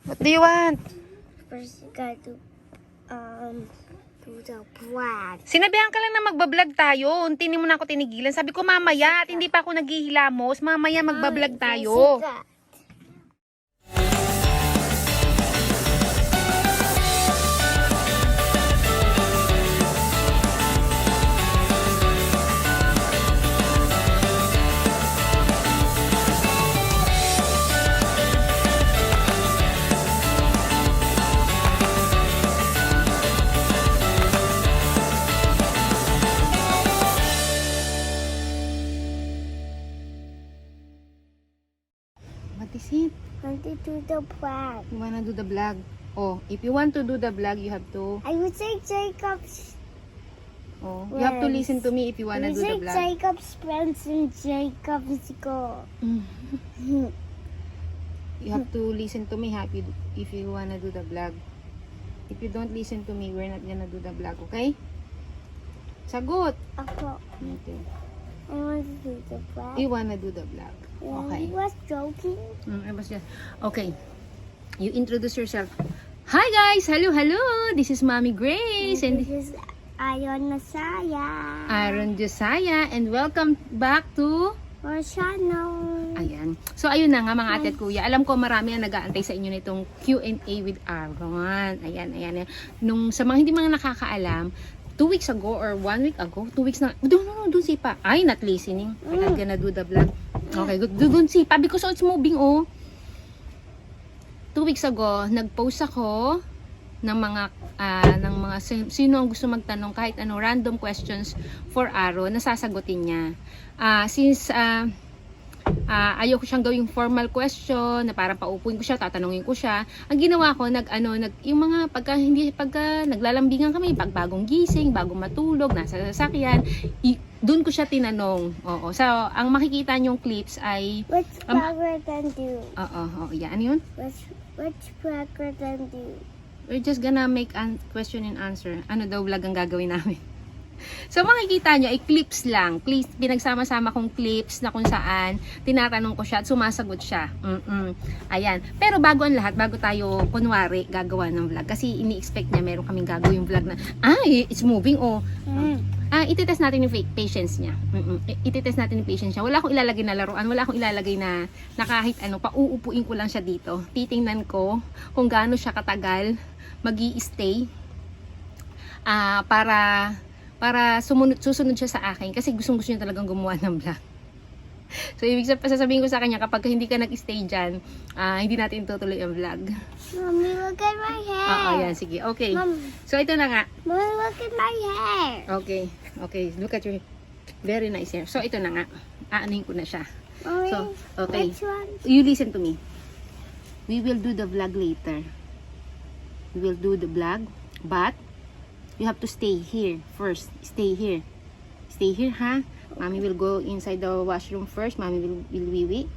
What do you want? First, you got to do the black. Sinabihan ka lang na magbablog tayo. Unti mo na ako tinigilan. Sabi ko mamaya at hindi pa ako naghihilamos. Mamaya magbablog tayo. What is it? Want to do the black. You wanna do the vlog? Oh, if you want to do the vlog, you have to... I would say Jacob's. Oh, you have to listen to me if you wanna do the vlog. Jacob's friends and Jacob's go. You have to listen to me if you wanna do the vlog. If you don't listen to me, we're not gonna do the vlog, okay? Sagot! Ako. Okay. I want to do the black. You wanna do the vlog. Okay. He was joking. I was just... Okay. You introduce yourself. Hi guys! Hello, hello! This is Mommy Grace and This is Ayon Nasaya. Aaron Josiah and welcome back to... Our channel. Ayan. So, ayun na nga mga ate at kuya. Alam ko marami ang nag-aantay sa inyo nitong Q&A with Aaron. Ayan, ayan. Nung sa mga hindi mga nakakaalam, 2 weeks ago or 1 week ago, 2 weeks na, don't see pa. Ay, not listening. I'm not gonna do the vlog. Okay, good. Don't see pa because it's moving, oh. 2 weeks ago, nag-post ako ng mga sino ang gusto magtanong kahit ano random questions for Aaron na sasagutin niya. Since ayaw ko siyang gawing formal question na parang paupuin ko siya, tatanungin ko siya. Ang ginawa ko yung mga pagka naglalambingan kami, bagong gising, bagong matulog, nasa sasakyan, doon ko siya tinanong. Oo. So, ang makikita niyong clips ay Which program do? Oo, yeah. Ano yun? Which program do? We're just gonna make question and answer. Ano daw vlog ang gagawin namin? So, makikita nyo, ay clips lang. Please, pinagsama-sama kong clips na kung saan tinatanong ko siya at sumasagot siya. Ayan. Pero bago ang lahat, bago tayo, kunwari, gagawa ng vlog. Kasi ini-expect niya, meron kaming gagawin vlog na, it's moving, oh. Ititest natin yung patience niya. Ititest natin yung patience niya. Wala akong ilalagay na laruan. Wala akong ilalagay na kahit ano, pauupuin ko lang siya dito. Titingnan ko kung gaano siya katagal magi-stay para susunod siya sa akin kasi gusto niya talagang gumawa ng vlog. So, ibig sasabihin ko sa kanya, kapag hindi ka nag-stay dyan, hindi natin tutuloy ang vlog. Mommy, look at my hair. Oo, yan. Sige. Okay. Mom. So, ito na nga. Mommy, look at my hair. Okay. Okay. Look at your very nice hair. So, ito na nga. Aanuhin ko na siya. Mommy, So, okay. which one? You listen to me. We will do the vlog later. We will do the vlog, but you have to stay here first. Stay here. Stay here, ha? Mommy will go inside the washroom first. Mommy will wee.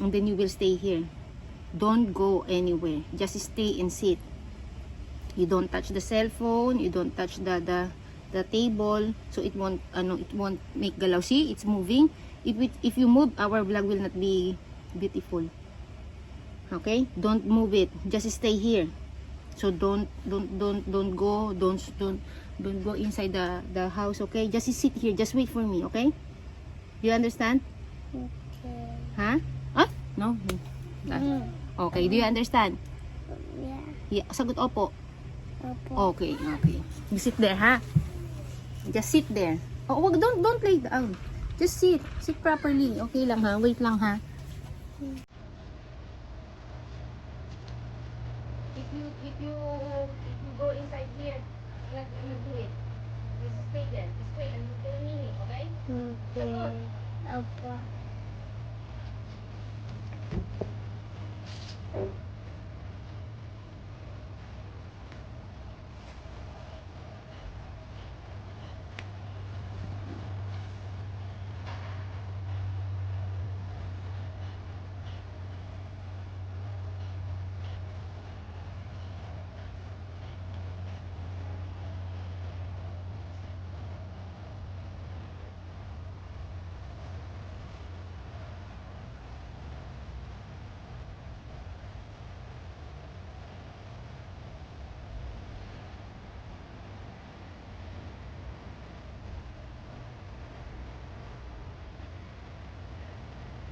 And then you will stay here. Don't go anywhere. Just stay and sit. You don't touch the cell phone. You don't touch the table. So it won't make galaw. See, it's moving. If you move, our vlog will not be beautiful. Okay? Don't move it. Just stay here. So don't go inside the house, okay? Just sit here. Just wait for me, okay? Do you understand? Okay. Huh? Ah? No. Okay, do you understand? Yeah. Yeah, sagot opo. Opo. Okay, okay. You sit there, ha? Just sit there. Oh, wag, don't lay down. Just sit. Sit properly. Okay lang, ha? Wait lang, ha? If you go inside here, you're not gonna do it. Just stay there. Just wait and tell me, okay? Okay. Opo.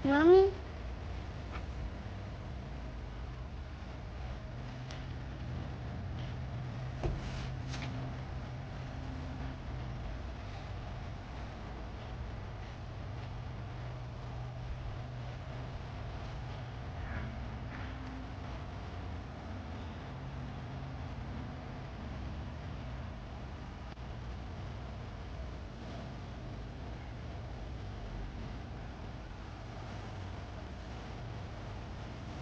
Mommy?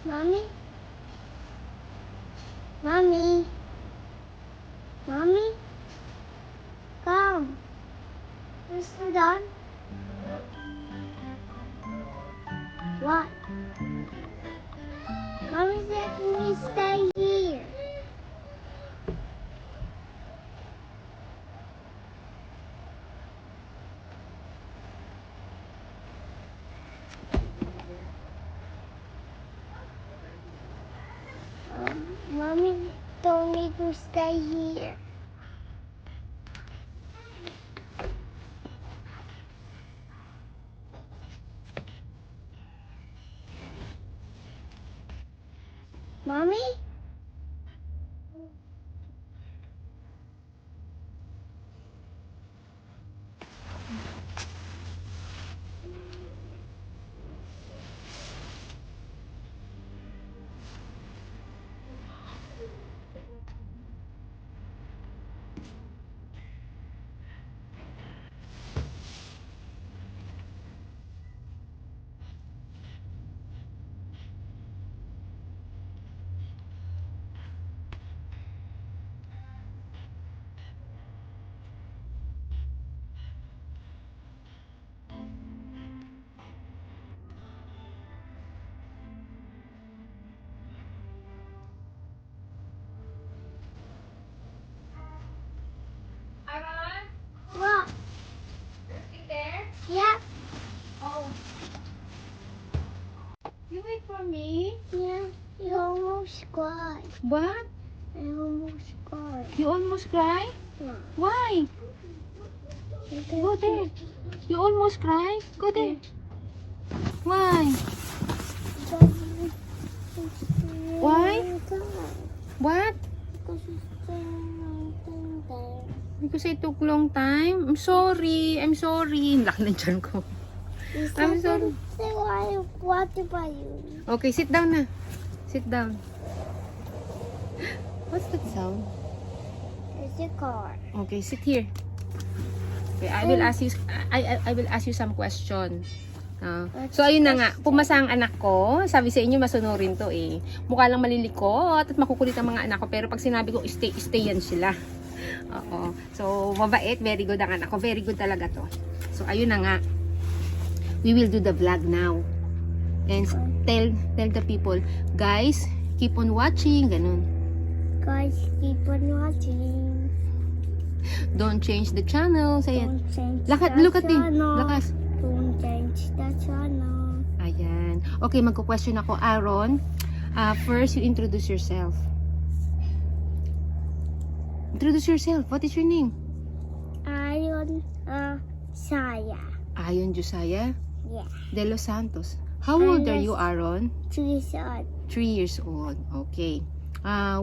Mommy? Mommy? Mommy? Come. Mr. Don? What? Mommy said we stay here. Mommy told me to stay here. Mommy? Aaron? What? You there? Yeah. Oh. You wait for me? Yeah. You almost cried. What? I almost cried. You almost cry? Yeah. Why? Go there. You almost cry? Go there. Why? Why? What? Because it's staying there. Because it took long time. I'm sorry. I'm sorry. Ang laki ng tiyan ko. I'm sorry. Say why water by you. Okay, sit down na. Sit down. What's that sound? It's a car. Okay, sit here. Okay, I will ask you I will ask you some question. So ayun na nga, pumasa ang anak ko. Sabi sa inyo masunurin to eh. Mukha lang malilikot at makukulit ang mga anak ko, pero pag sinabi ko stay yan sila. Oo. So mabait, very good ang anak ko. Very good talaga to. So ayun na nga. We will do the vlog now. And tell the people, guys, keep on watching, ganun. Guys, keep on watching. Don't change the channel. Say it. Don't change Lakat, the look at me. channel. Lakas. Don't change the channel. Ayan. Okay, magko-question ako. Aaron, first you introduce yourself. Introduce yourself. What is your name? Iron, Saya. Ayon Josiah Yeah. de los Santos. How old are you, Aaron? 3 years old. 3 years old. Okay.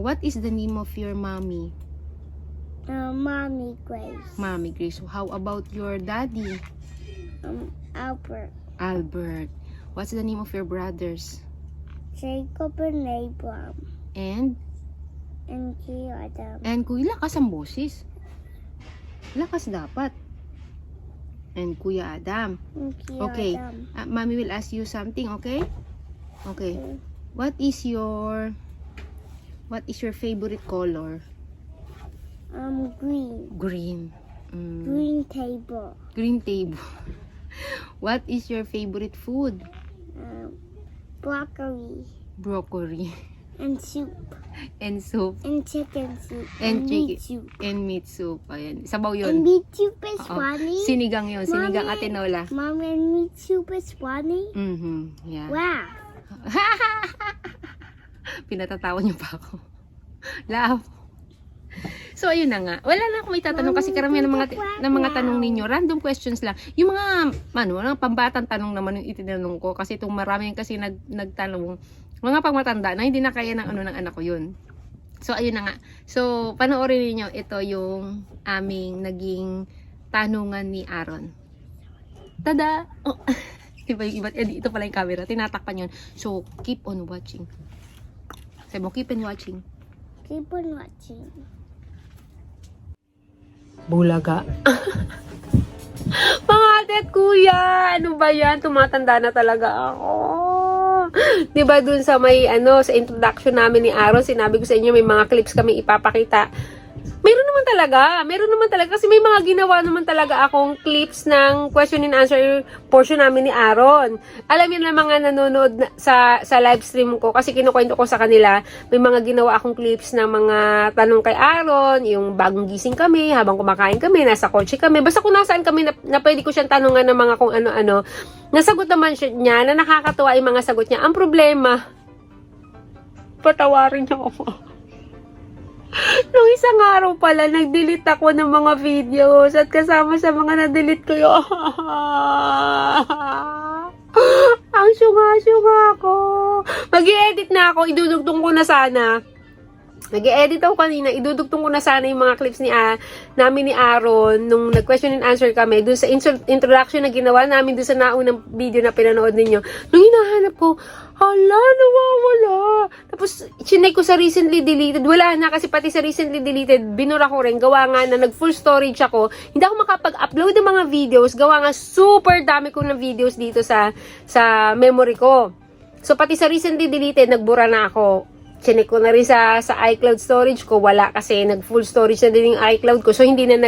What is the name of your mommy? Mommy Grace. Mommy Grace. How about your daddy? Albert. Albert. What's the name of your brothers? Jacob and Abram. And Adam. And kuya, lakas ang boses. Lakas dapat. And Kuya Adam. Okay. Adam. Mommy will ask you something, okay? Okay. What is your favorite color? Green. Green. Green table. Green table. What is your favorite food? Broccoli. Broccoli. And soup. And soup. And chicken soup. And meat chicken. soup. And meat soup. Ayan. Sabaw And yun. meat soup is Oo. funny. Sinigang yun. Sinigang Mommy. atinola. Mom, and meat soup is funny. Yeah. Wow. Pinatatawa niyo pa ako. Laugh. So, ayun na nga. Wala na akong may tatanong kasi karamihan ng mga tanong ninyo, random questions lang. Yung mga, mga pambatang tanong naman yung itinanong ko kasi itong marami kasi nagtanong, mga pangmatanda na hindi na kaya ng ng anak ko yun. So, ayun na nga. So, panoorin niyo ito yung aming naging tanungan ni Aaron. Tada! Oh. Iba yung iba. Ito pala yung camera. Tinatakpan yun. So, keep on watching. Sabi mo, keep on watching. Keep on watching. Bulaga. Mga ate at kuya, ano ba yan? Tumatanda na talaga ako. Diba dun sa may, sa introduction namin ni Aaron, sinabi ko sa inyo, may mga clips kami ipapakita. Meron naman talaga. Kasi may mga ginawa naman talaga akong clips ng question and answer portion namin ni Aaron. Alam niyo na mga nanonood sa live stream ko, kasi kinukwento ko sa kanila, may mga ginawa akong clips ng mga tanong kay Aaron, yung bagong gising kami, habang kumakain kami, nasa kotse kami, basta kung nasaan kami na pwede ko siyang tanungan ng mga kung ano-ano. Nasagot naman niya, na nakakatuwa yung mga sagot niya. Ang problema, patawarin niyo ako. Nung isang araw pala, nag-delete ako ng mga videos at kasama sa mga na-delete ko yun. Ang syunga-syunga ko. Mag-i-edit na ako, idudugtong ko na sana. Nag-i-edit ako kanina, idudugtong ko na sana yung mga clips namin ni Aaron nung nag-question and answer kami dun sa introduction na ginawa namin dun sa naunang video na pinanood ninyo. Nung hinahanap ko, hala, nawawala. Tapos, chinek ko sa recently deleted. Wala na kasi pati sa recently deleted, binura ko rin. Gawa nga na nag-full storage ako. Hindi ako makapag-upload ng mga videos. Gawa nga super dami ko ng videos dito sa memory ko. So, pati sa recently deleted, nagbura na ako. Chinek ko na rin sa iCloud storage ko. Wala kasi nag-full storage na din yung iCloud ko. So, hindi na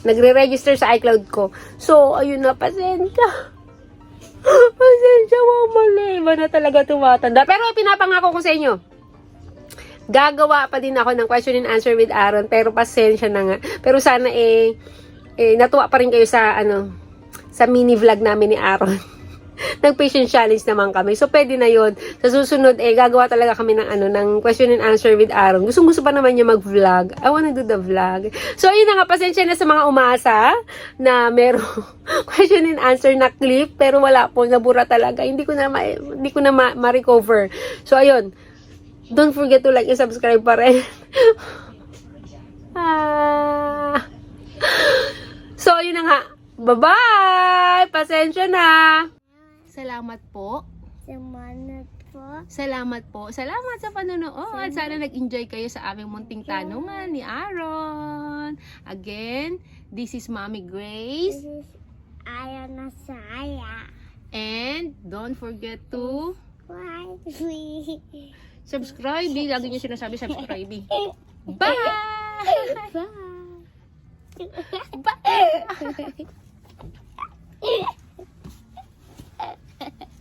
nagre-register sa iCloud ko. So, ayun na, pasensya. Pasensya mo, mali. Iba na talaga tumatanda. Pero pinapangako ko sa inyo, gagawa pa din ako ng question and answer with Aaron. Pero pasensya na nga. Pero sana natuwa pa rin kayo sa mini vlog namin ni Aaron. Nag-patient challenge naman kami. So, pwede na yon. Sa susunod, gagawa talaga kami ng question and answer with Aaron. Gusto pa naman niya mag-vlog. I wanna do the vlog. So, ayun na nga, pasensya na sa mga umasa na merong question and answer na clip, pero wala po, nabura talaga. Hindi ko na ma-recover. So, ayun. Don't forget to like and subscribe pa rin. So, ayun na nga. Bye-bye! Pasensya na! Salamat po. Salamat po. Salamat sa panonood. Sana nag-enjoy kayo sa aming munting tanungan ni Aaron. Again, this is Mommy Grace. This is Ayana Saya. And don't forget to Subscribe. Lagi niyo sinasabi subscribe. Bye!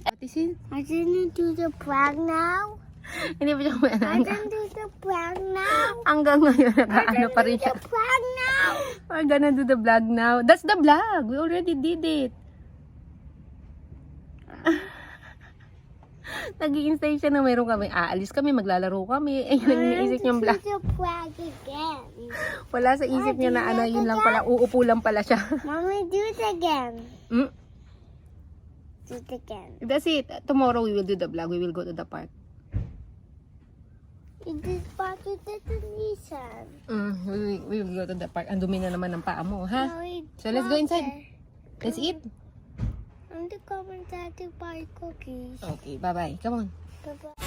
Patisin. I didn't do the prank now. Hindi pa siya I kumain. didn't do the prank now. Hanggang ngayon, nag-ano pa rin I siya. didn't do the prank now. We're gonna do the vlog now. That's the vlog. We already did it. Nag-i-install siya na mayroon kami. Aalis kami, maglalaro kami. Yung nag-iisip niyang vlog. Do the prank again. Wala sa isip niya na yun lang pala. Uupo lang pala siya. Mommy, do it again. Mm? Do it again. That's it. Tomorrow we will do the vlog. We will go to the park. It is part of the Nissan. We will go to the park. Ang dumi na naman ng paa mo, ha? Mommy, So let's go inside. Let's eat. I'm the commentator to buy cookies. Okay, bye-bye. Come on. Bye-bye.